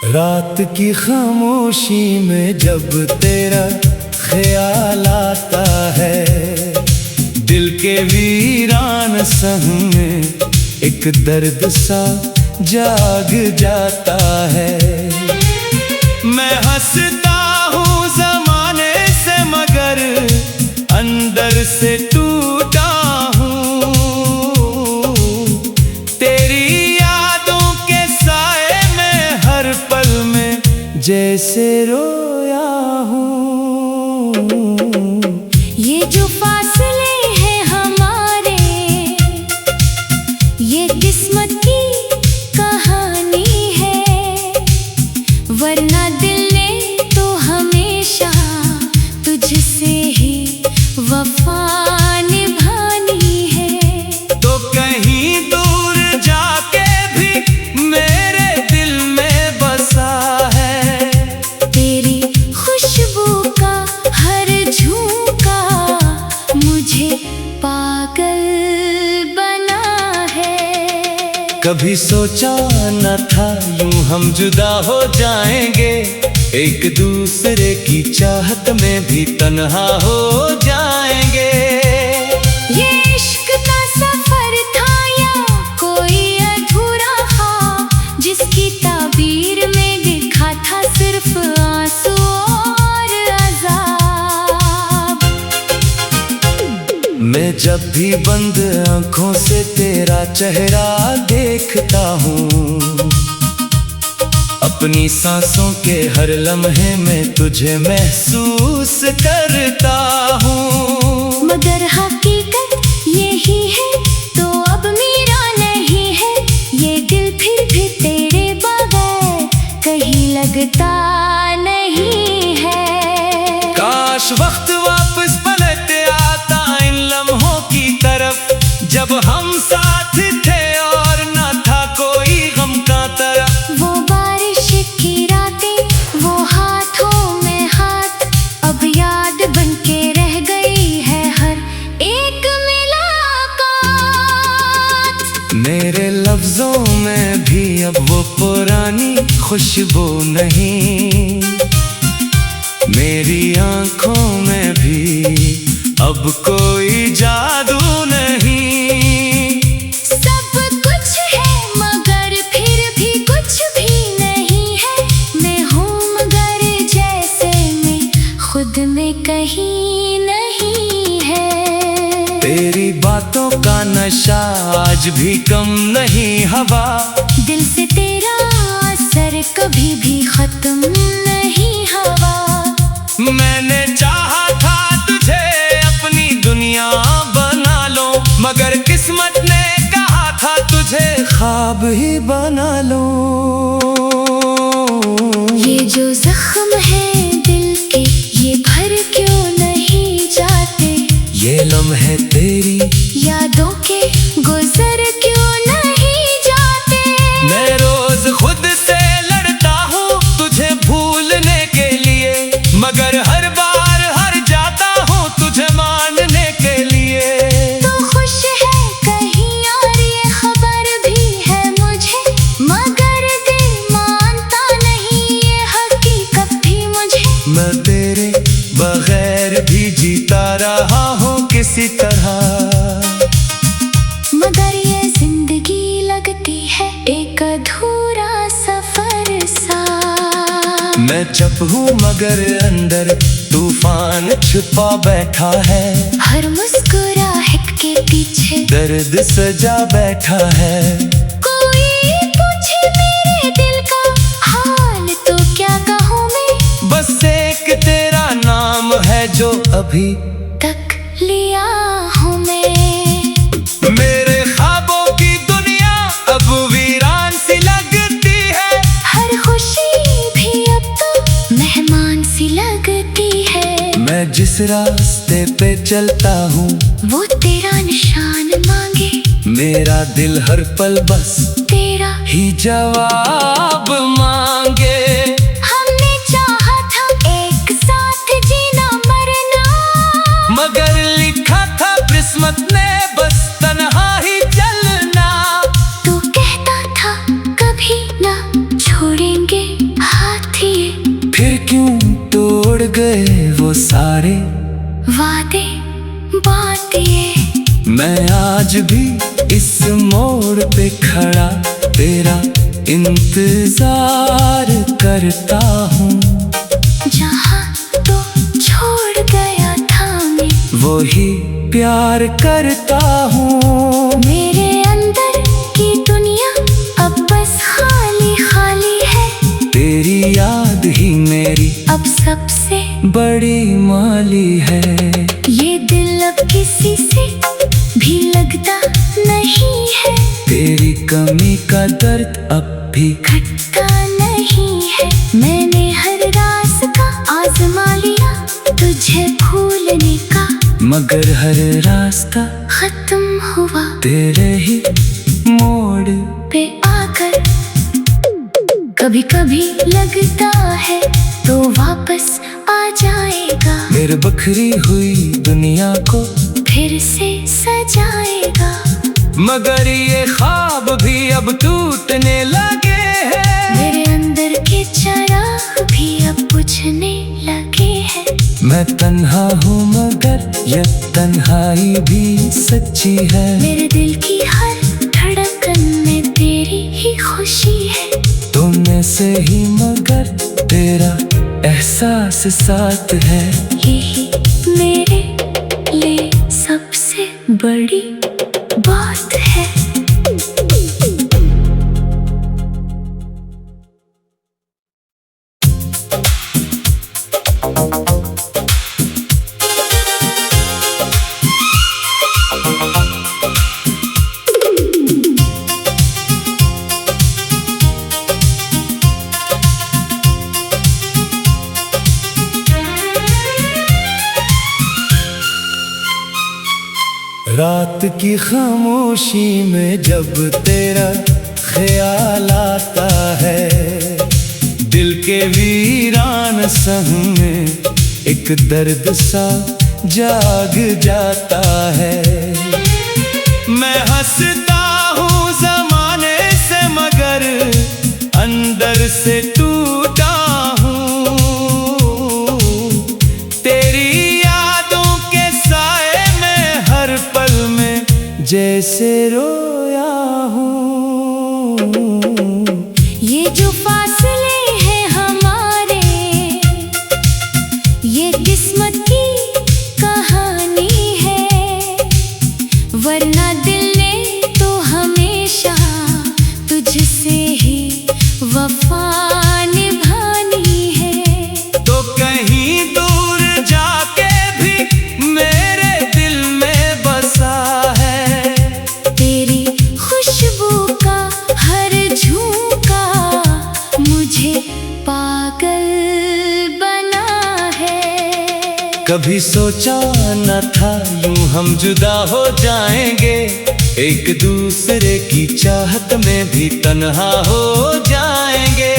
रात की खामोशी में जब तेरा ख्याल आता है, दिल के वीरान संग में एक दर्द सा जाग जाता है। मैं हंसता हूँ ज़माने से मगर अंदर से टूटा हूँ। तेरी यादों के साए में हर पल में जैसे रोया हूँ। ये जो फासले हैं हमारे, ये किस्मत की कहानी है, वरना दिल ने तो हमेशा तुझसे ही वफा निभानी है। तो कहीं दूर जाके भी मेरे दिल में बसा है, तेरी खुशबू का हर झोंका मुझे पागल बना है। कभी सोचा न था यूं हम जुदा हो जाएंगे, एक दूसरे की चाहत में भी तन्हा हो जाएंगे। ये इश्क का सफर था या कोई अधूरा ख्वाब, जिसकी ताबीर में लिखा था सिर्फ आंसू और अज़ाब। मैं जब भी बंद आंखों से तेरा चेहरा देखता हूँ, अपनी सांसों के हर लम्हे में तुझे महसूस करता हूँ। मगर हकीकत यही है तो अब मेरा नहीं है, ये दिल फिर भी तेरे बगैर कहीं लगता नहीं है। काश वक्त वापस पलट आता इन लम्हों की तरफ, जब हम साथ थे और न था कोई गम का तरफ। वो बारिश की रातें, वो हाथों में हाथ, अब याद बनके रह गई है हर एक मुलाकात। मेरे लफ्जों में भी अब वो पुरानी खुशबू नहीं, मेरी आंखों में भी अब कोई जादू नहीं। सब कुछ है मगर फिर भी कुछ भी नहीं है, मैं हूँ मगर जैसे मैं खुद में कहीं नहीं है। तेरी बातों का नशा आज भी कम नहीं हवा, दिल से तेरा असर कभी भी खत्म नहीं हवा। मैंने चाहा था तुझे अपनी दुनिया बना लो, मगर किस्मत ने कहा था तुझे ख्वाब ही बना लो। ये जो जख्म है दिल के, ये भर क्यों नहीं जाते, ये लम्हे तेरी यादों के गुजर क्यों नहीं जाते। मैं रोज खुद से लड़ता हूँ तुझे भूलने के लिए, मगर हर बार हर जाता हूँ तुझे मानने के लिए। तो खुश है कहीं और ये खबर भी है मुझे, मगर दिल मानता नहीं ये हकीकत भी मुझे। मैं तेरे बगैर भी जीता रहा हूँ किसी तरह, मगर ये जिंदगी लगती है एक अधूरा सफर सा। मैं चुप हूँ मगर अंदर तूफान छुपा बैठा है, हर मुस्कुराहट के पीछे दर्द सजा बैठा है। कोई पूछे मेरे दिल का हाल तो क्या कहूँ मैं, बस एक तेरा नाम है जो अभी तक लिया हूँ मैं। मेरे ख्वाबों की दुनिया अब वीरान सी लगती है, हर खुशी भी अब तो मेहमान सी लगती है। मैं जिस रास्ते पे चलता हूँ वो तेरा निशान मांगे, मेरा दिल हर पल बस तेरा ही जवाब मांगे। हमने चाहा था एक साथ जीना मरना, मगर लिखा था किस्मत ने बस तन्हा ही चलना। तू कहता था कभी ना छोड़ेंगे हाथ ये, फिर क्यों तोड़ गए वो सारे वादे बांधिए। मैं आज भी इस मोड़ पे खड़ा तेरा इंतजार करता हूँ। जहाँ तो छोड़ गया था मैं, वो ही प्यार करता हूँ। मेरे अंदर की दुनिया अब बस खाली खाली है, तेरी याद ही मेरी अब सबसे बड़ी माली है। ये दिल अब किसी से भी लगता नहीं है, तेरी कमी का दर्द अब भी घटता नहीं है। मैंने हर रास्ता आजमा लिया तुझे भूलने का, मगर हर रास्ता खत्म हुआ तेरे ही मोड़ पे आकर। कभी कभी लगता है तो वापस आ जाएगा, फिर बखरी हुई दुनिया को फिर से सजाएगा। मगर ये ख्वाब भी अब टूटने लगे हैं। मेरे अंदर के चिराग भी अब बुझने लगे हैं। मैं तन्हा हूँ मगर ये तन्हाई भी सच्ची है। मेरे दिल की हर धड़कन में तेरी ही खुशी है, तुमने से ही मगर तेरा एहसास साथ है। यही मेरे लिए सबसे बड़ी बात है। रात की खामोशी में जब तेरा ख्याल आता है, दिल के वीरान संग में एक दर्द सा जाग जाता है। मैं हंसता हूँ जमाने से मगर अंदर से टूटा हूँ। तेरी यादों के साए में हर पल में जैसे रोया हूँ। ये जो फासले हैं हमारे, ये किस्मत की कहानी है, वरना दिल ने तो हमेशा तुझसे ही वफा निभानी है। तो कहीं दूर जाके भी मेरे दिल में बसा है। तेरी खुशबू का हर झोंका मुझे पागल बना है। कभी सोचा न था यूं हम जुदा हो जाएंगे, एक दूसरे की चाहत में भी तन्हा हो जाएंगे।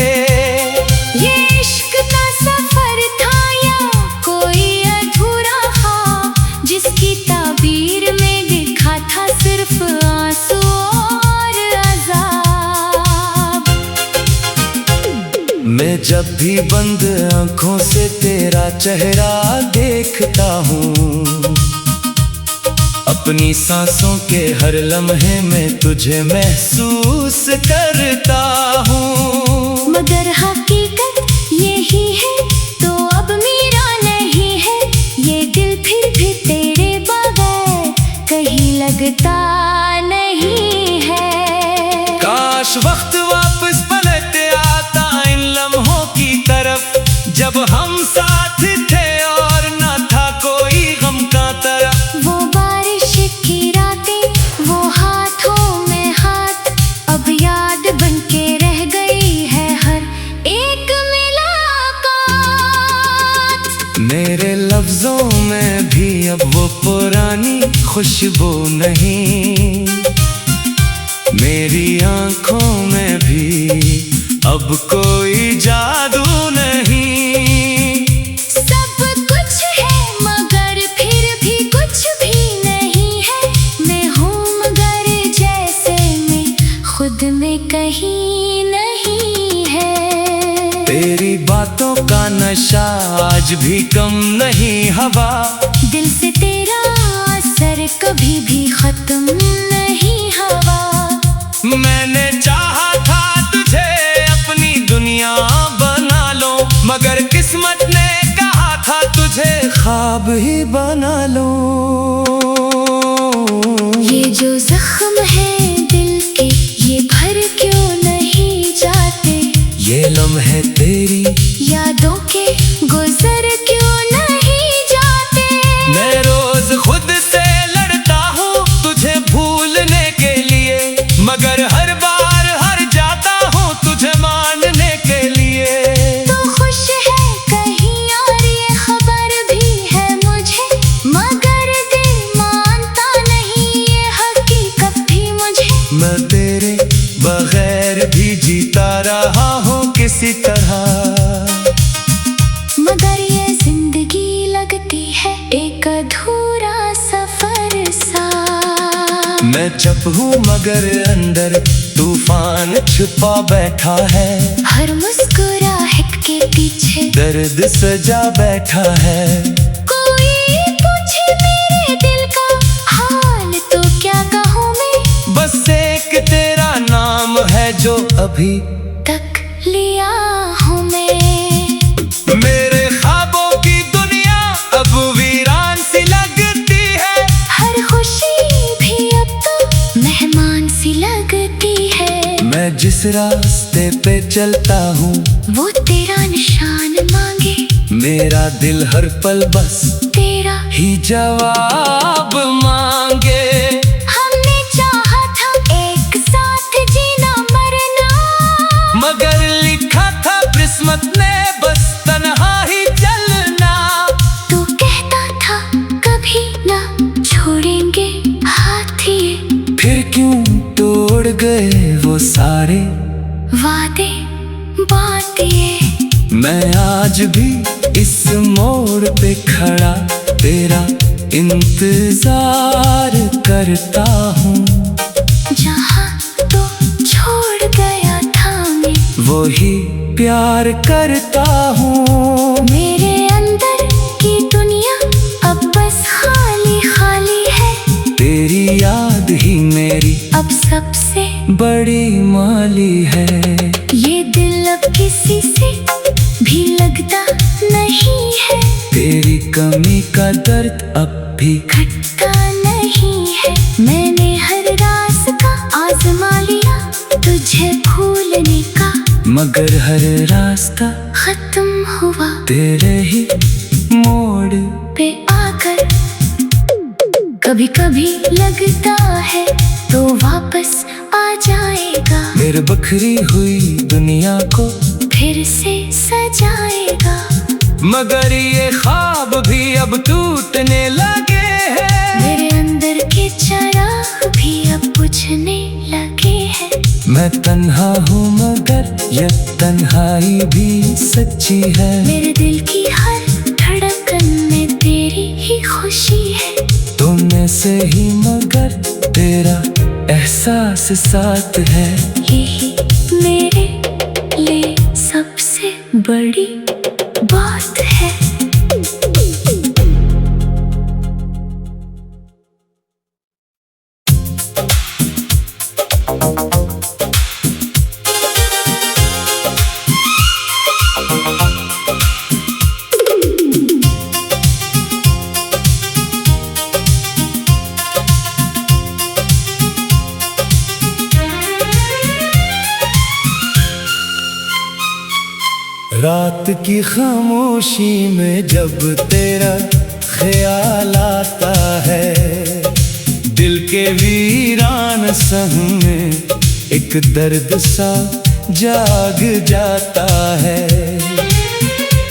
ये इश्क का सफर था या कोई अधूरा ख्वाब, जिसकी ताबीर में लिखा था सिर्फ आंसू और अज़ाब। मैं जब भी बंद आंखों से तेरा चेहरा देखता हूँ, अपनी सांसों के हर लम्हे में तुझे महसूस करता हूँ। मगर हकीकत यही है तो अब मेरा नहीं है, ये दिल फिर भी तेरे बगैर कहीं लगता नहीं है। काश वक्त वापस पलट आता इन लम्हों की तरफ, जब हम साथ थे और न था कोई गम का तरफ। वो बारिश की रातें, वो हाथों में हाथ, अब याद बनके रह गई है हर एक मुलाकात। मेरे लफ्जों में भी अब वो पुरानी खुशबू नहीं, मेरी आंखों में भी अब कोई जादू नहीं। सब कुछ है मगर फिर भी कुछ भी नहीं है। मैं हूँ मगर जैसे मैं खुद में कहीं नहीं है। तेरी बातों का नशा आज भी कम नहीं हवा। दिल से तेरा असर कभी भी खत्म नहीं हवा। मैंने चाहा था तुझे अपनी दुनिया बना लो, मगर किस्मत ने कहा था तुझे ख्वाब ही बना लो। ये जो जख्म है दिल के ये भर क्यों नहीं जाते। ये लम्हे तेरी यादों के गुजर क्यों नहीं जाते। मैं रोज खुद से लड़ता हूँ तुझे भूलने के लिए, मगर हर बार हार जाता हूँ तुझे मानने के लिए। तू खुश है कहीं और ये खबर भी है मुझे, मगर दिल मानता नहीं ये हकीकत भी मुझे। मैं तेरे बगैर भी जीता रहा हूँ किसी तरह, मगर ये जिंदगी लगती है एक अधूरा सफर सा। मैं चुप हूँ मगर अंदर तूफान छुपा बैठा है। हर मुस्कुराहट के पीछे दर्द सजा बैठा है। कोई पूछे मेरे दिल का हाल तो क्या कहूँ मैं। बस एक तेरा नाम है जो अभी तक लिया हूँ मैं। मेरे ख्वाबों की दुनिया अब वीरान सी लगती है। हर खुशी भी अब तो मेहमान सी लगती है। मैं जिस रास्ते पे चलता हूँ वो तेरा निशान मांगे। मेरा दिल हर पल बस तेरा ही जवाब मांगे। हमने चाहा था एक साथ जीना मरना, मगर लिखा था किस्मत ने बस तन्हा ही चलना। तू कहता था कभी ना छोड़ेंगे हाथ ये, फिर क्यों तोड़ गए वो सारे वादे बात ये। मैं आज भी इस मोड़ पे खड़ा तेरा इंतजार करता हूँ। जहाँ तो छोड़ गया था मैं वही प्यार करता हूँ। मेरे अंदर की दुनिया अब बस खाली खाली है। तेरी याद ही मेरी अब सबसे बड़ी माली है। ये दिल अब किसी से भी लगता नहीं है। तेरी कमी का दर्द अब भी घटता नहीं है। मैंने हर रास्ता आजमा लिया तुझे भूलने का, मगर हर रास्ता खत्म हुआ तेरे ही मोड़ पे आकर। कभी कभी लगता है तो वापस आ जाएगा, मेरे बखरी हुई दुनिया को फिर से सजाएगा। मगर ये ख्वाब भी अब टूटने लगे हैं। मेरे अंदर के चिराग भी अब बुझने लगे हैं। मैं तन्हा हूँ मगर ये तन्हाई भी सच्ची है। मेरे दिल की हर धड़कन में तेरी ही खुशी है। तुमने से ही मगर तेरा एहसास साथ है। यही मेरे लिए सबसे बड़ी बात है। रात की खामोशी में जब तेरा ख्याल आता है, दिल के वीरान संग में एक दर्द सा जाग जाता है।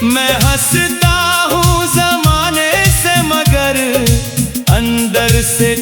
मैं हंसता हूँ जमाने से मगर अंदर से